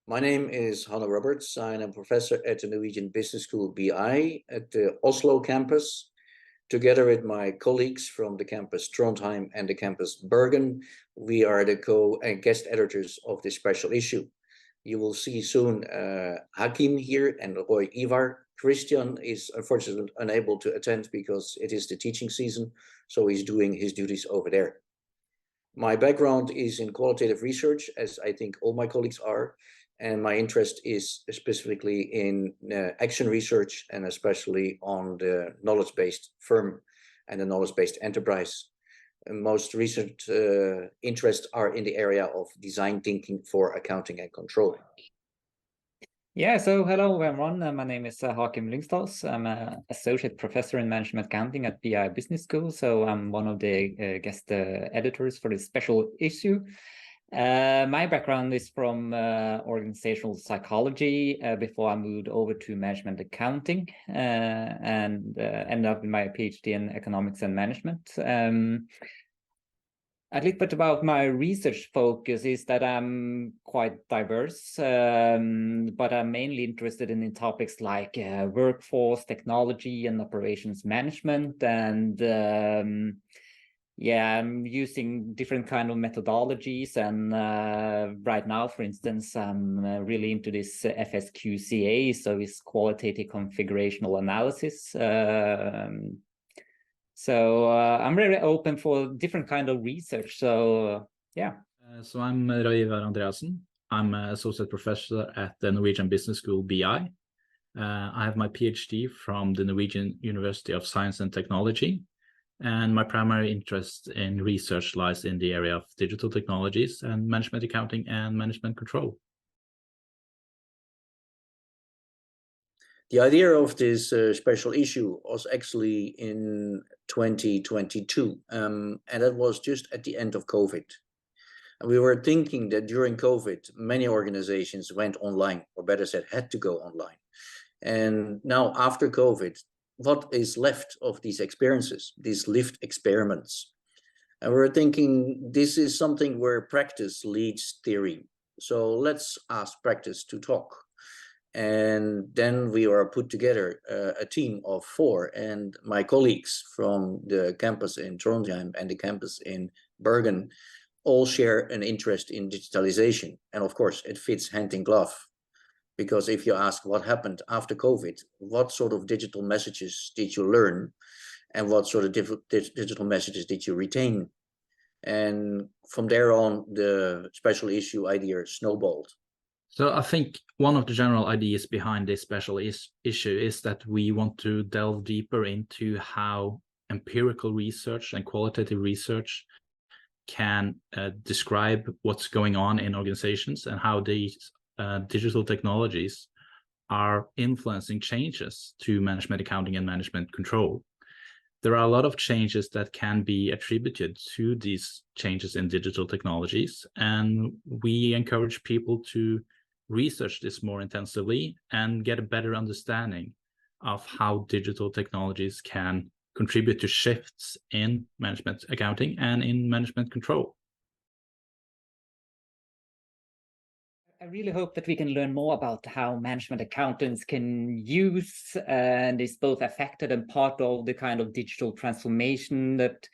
My name is Hanne Roberts. I'm a professor at the Norwegian Business School BI at the Oslo campus. Together with my colleagues from the campus Trondheim and the campus Bergen, we are the guest editors of this special issue. You will see soon Hakim here and Roy Ivar. Christian is unfortunately unable to attend because it is the teaching season, so he's doing his duties over there. My background is in qualitative research, as I think all my colleagues are, and my interest is specifically in action research and especially on the knowledge-based firm and the knowledge-based enterprise. And most recent interests are in the area of design thinking for accounting and controlling. Yeah, so hello everyone. My name is Hakim Lyngstad. I'm an associate professor in management accounting at BI Business School. So I'm one of the guest editors for this special issue. My background is from organizational psychology before I moved over to management accounting and ended up in my PhD in economics and management. A little bit about my research focus is that I'm quite diverse, but I'm mainly interested in topics like workforce, technology, and operations management. And yeah, I'm using different kind of methodologies. And right now, for instance, I'm really into this FSQCA, so it's qualitative configurational analysis. So I'm really open for different kind of research. So yeah. So I'm Roy Ivar Andreasen. I'm an associate professor at the Norwegian Business School BI. I have my PhD from the Norwegian University of Science and Technology. And my primary interest in research lies in the area of digital technologies and management accounting and management control. The idea of this special issue was actually in 2022, and that was just at the end of COVID. And we were thinking that during COVID, many organizations went online, or better said, had to go online. And now after COVID, what is left of these experiences, these lived experiments? And we were thinking this is something where practice leads theory. So let's ask practice to talk. And then we are put together a team of 4, and my colleagues from the campus in Trondheim and the campus in Bergen all share an interest in digitalization. And of course, it fits hand in glove, because if you ask what happened after COVID, what sort of digital messages did you learn, and what sort of digital messages did you retain? And from there on, the special issue idea snowballed. So I think one of the general ideas behind this special issue is that we want to delve deeper into how empirical research and qualitative research can describe what's going on in organizations and how these digital technologies are influencing changes to management accounting and management control. There are a lot of changes that can be attributed to these changes in digital technologies, and we encourage people to research this more intensively and get a better understanding of how digital technologies can contribute to shifts in management accounting and in management control. I really hope that we can learn more about how management accountants can use and is both affected and part of the kind of digital transformation that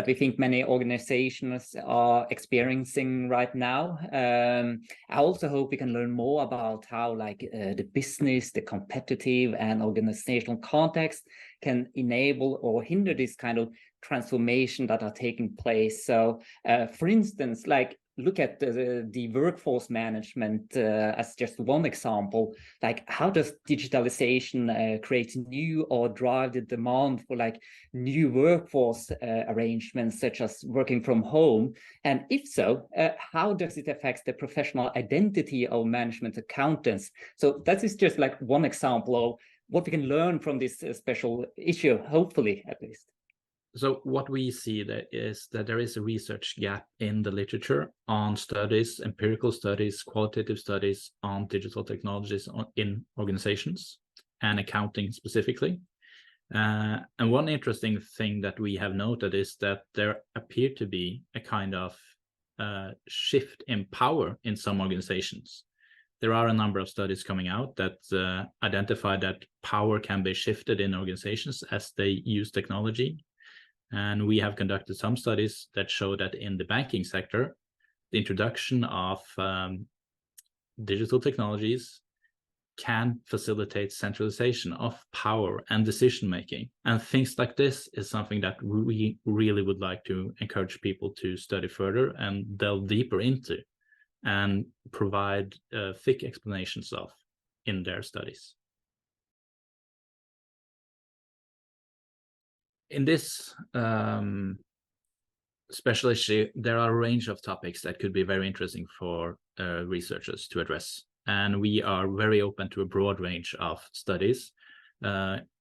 we think many organizations are experiencing right now. I also hope we can learn more about how the business, the competitive and organizational context can enable or hinder this kind of transformation that are taking place. So for instance, look at the workforce management as just one example. How does digitalization create new or drive the demand for new workforce arrangements, such as working from home? And if so, how does it affect the professional identity of management accountants? So that is just one example of what we can learn from this special issue, hopefully at least. So what we see is that there is a research gap in the literature on studies, empirical studies, qualitative studies on digital technologies in organizations and accounting specifically. And one interesting thing that we have noted is that there appear to be a kind of shift in power in some organizations. there are a number of studies coming out that identify that power can be shifted in organizations as they use technology. And we have conducted some studies that show that in the banking sector, the introduction of digital technologies can facilitate centralization of power and decision making. And things like this is something that we really would like to encourage people to study further and delve deeper into and provide thick explanations of in their studies. In this special issue, there are a range of topics that could be very interesting for researchers to address. And we are very open to a broad range of studies,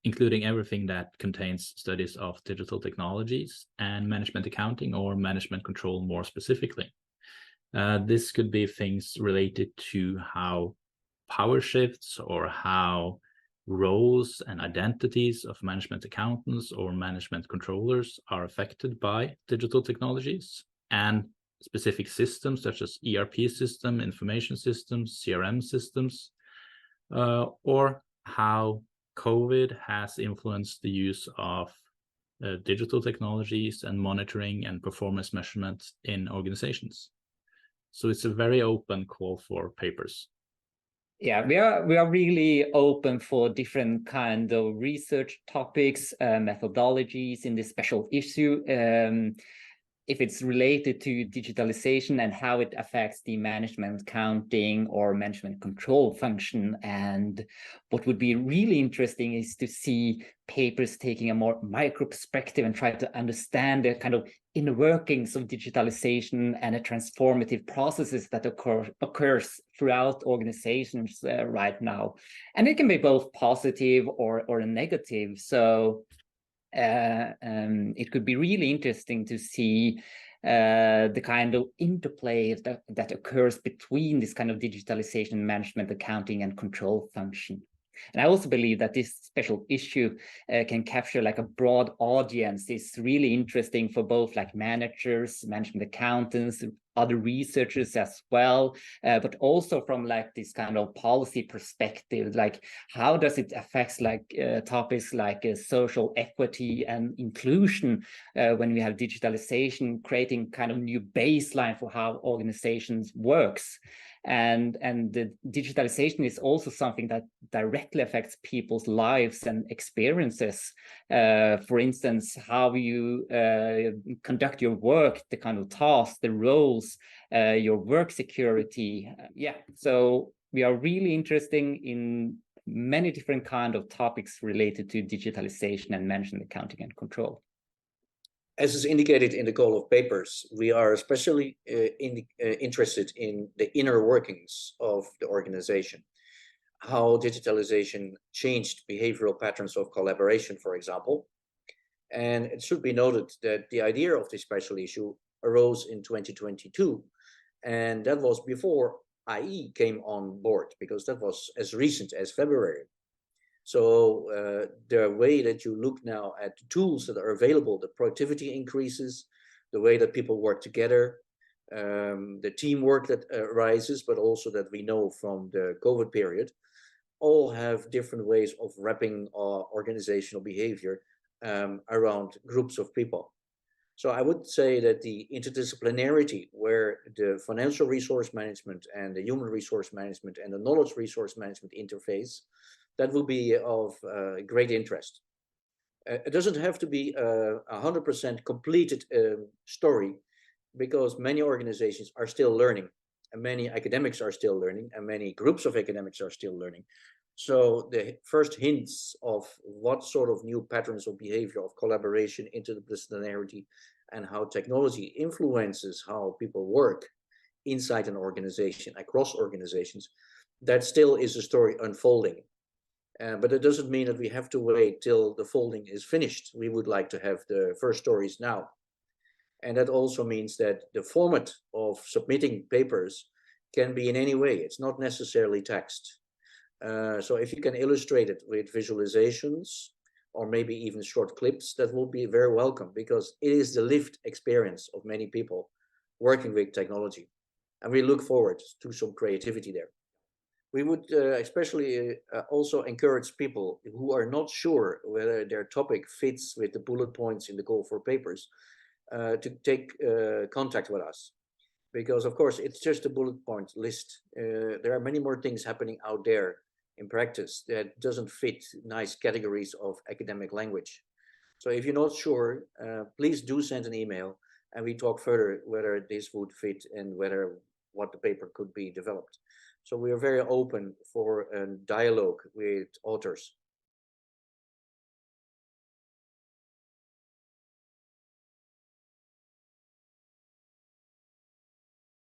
including everything that contains studies of digital technologies and management accounting or management control more specifically. This could be things related to how power shifts or how roles and identities of management accountants or management controllers are affected by digital technologies, and specific systems such as ERP system, information systems, CRM systems, or how COVID has influenced the use of digital technologies and monitoring and performance measurement in organizations. So it's a very open call for papers. Yeah, we are really open for different kind of research topics, methodologies in this special issue. If it's related to digitalization and how it affects the management accounting or management control function. And what would be really interesting is to see papers taking a more micro perspective and try to understand the kind of inner workings of digitalization and the transformative processes that occurs throughout organizations right now. And it can be both positive or negative. So it could be really interesting to see the kind of interplay that occurs between this kind of digitalization, management, accounting, and control function. And I also believe that this special issue can capture like a broad audience. It's really interesting for both like managers, management accountants, other researchers as well, but also from like this kind of policy perspective, like how does it affect like topics like social equity and inclusion when we have digitalization creating kind of new baseline for how organizations works. And the digitalization is also something that directly affects people's lives and experiences. For instance, how you conduct your work, the kind of tasks, the roles, your work security. Yeah, so we are really interested in many different kind of topics related to digitalization and management accounting and control. As is indicated in the call of papers, we are especially interested in the inner workings of the organization, how digitalization changed behavioral patterns of collaboration, for example. And it should be noted that the idea of this special issue arose in 2022, and that was before IE came on board, because that was as recent as February. So the way that you look now at the tools that are available, the productivity increases, the way that people work together, the teamwork that arises, but also that we know from the COVID period, all have different ways of wrapping our organizational behavior around groups of people. So I would say that the interdisciplinarity, where the financial resource management and the human resource management and the knowledge resource management interface, that will be of great interest. It doesn't have to be a 100% completed story, because many organizations are still learning, and many academics are still learning, and many groups of academics are still learning. So the first hints of what sort of new patterns of behavior, of collaboration, interdisciplinarity, and how technology influences how people work inside an organization, across organizations, that still is a story unfolding. But it doesn't mean that we have to wait till the folding is finished. We would like to have the first stories now. And that also means that the format of submitting papers can be in any way. It's not necessarily text. So if you can illustrate it with visualizations or maybe even short clips, that will be very welcome, because it is the lived experience of many people working with technology. And we look forward to some creativity there. We would especially also encourage people who are not sure whether their topic fits with the bullet points in the call for papers to take contact with us. Because of course, it's just a bullet point list. There are many more things happening out there in practice that doesn't fit nice categories of academic language. So if you're not sure, please do send an email and we talk further whether this would fit and whether what the paper could be developed. So we are very open for a dialogue with authors.